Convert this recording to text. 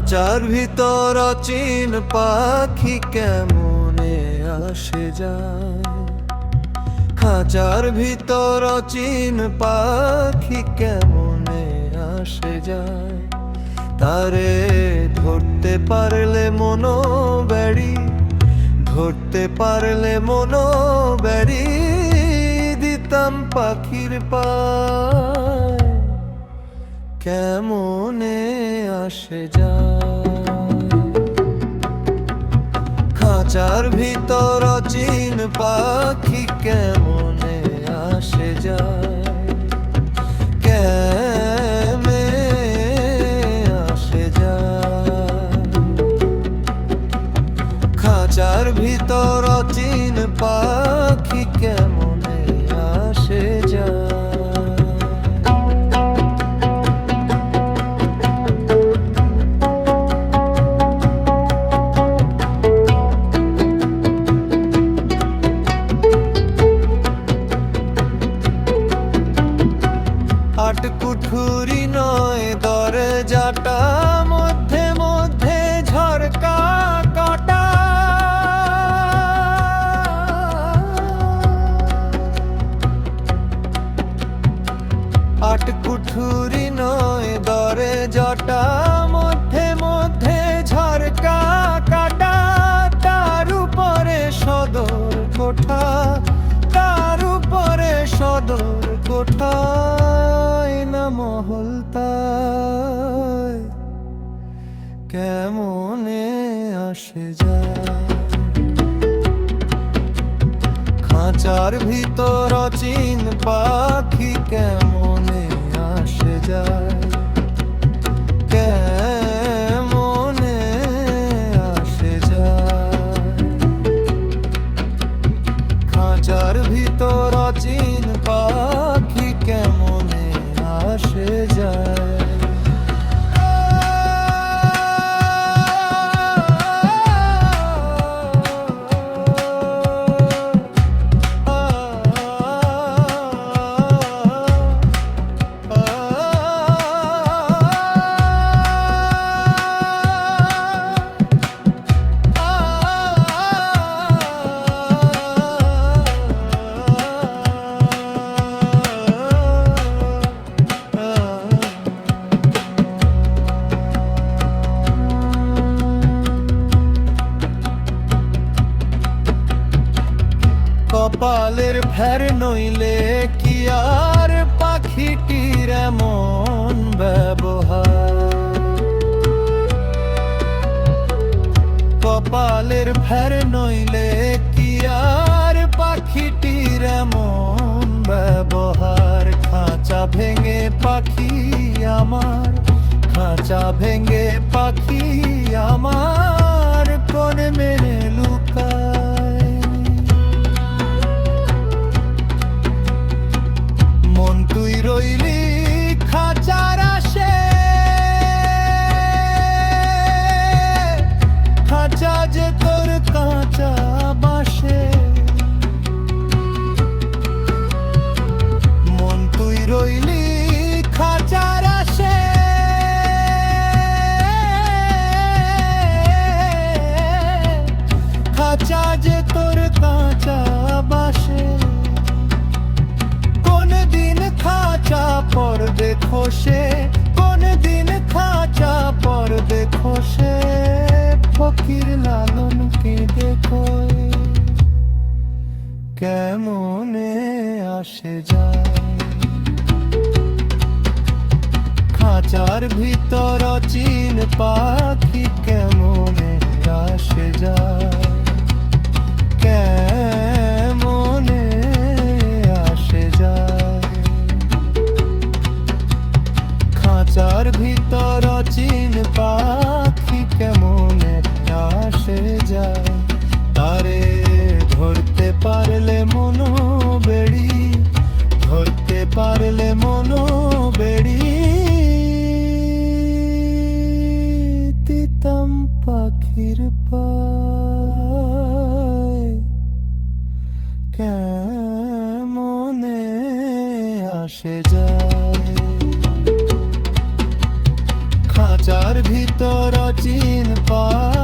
খাঁচার ভিতর অচিন পাখি কেমনে আসে যায়। খাঁচার ভিতর অচিন পাখি কেমনে আসে যায়। তারে ধরতে পারলে মনো বেড়ি, ধরতে পারলে মনো বেড়ি দিতাম পাখির পায়। কেমনে আসে যায়। খাঁচার ভিতর অচিন পাখি কেমনে আসে যায়। কেমনে আসে যায়। খাঁচার ভিতর অচিন পাখি কেমনে আসে যায়। আটকুঠুরি নয় দরজাটা, মধ্যে মধ্যে ঝরকা কাটা। আটকুঠুরি নয় দরজাটা, মধ্যে মধ্যে ঝরকা কাটা। তার উপরে সদর কোঠা, তার উপরে সদর কোঠা মহল তাই। কেমনে আসে যায়। খাঁচার ভিতর অচিন পাখি কেমনে আসে যায়। কেমনে আসে যায়। খাঁচার ভিতর অচিন পাখি কেমনে আসে যায়। কপালের ফের নইলে কি আর পাখিটির এমন ব্যবহার। কপালের ফের নইলে কি আর পাখিটির এমন ব্যবহার। খাঁচা ভেঙে পাখি আমার, খাঁচা ভেঙে পাখি আমার কোন মেনে লুকায়। মন তুই রইলি খাঁচার আসে, খাঁচা যে তোর কাঁচা বাসে। মন তুই রইলি খাঁচার আসে, খাঁচা যে তোর কাঁচা বাসে। কোন দিন খাঁচা পর দেখো সে, কোন দিন খাঁচা পর দেখো সে। ফকির লালনকে দেখো কেমনে আসে যায়। খাঁচার ভিতর অচিন পাখি কেমনে আসে যায়। কেমনে আসে যায়। খাঁচার ভিতর অচিন পাখি কেমনে আসে যায়। তারে ধরতে পারলে মনো বেড়ি, ধরতে পারলে মনো বেড়ি দিতাম পাখির পায়। কেমনে আসে যায়। খাঁচার ভিতর অচিন পায়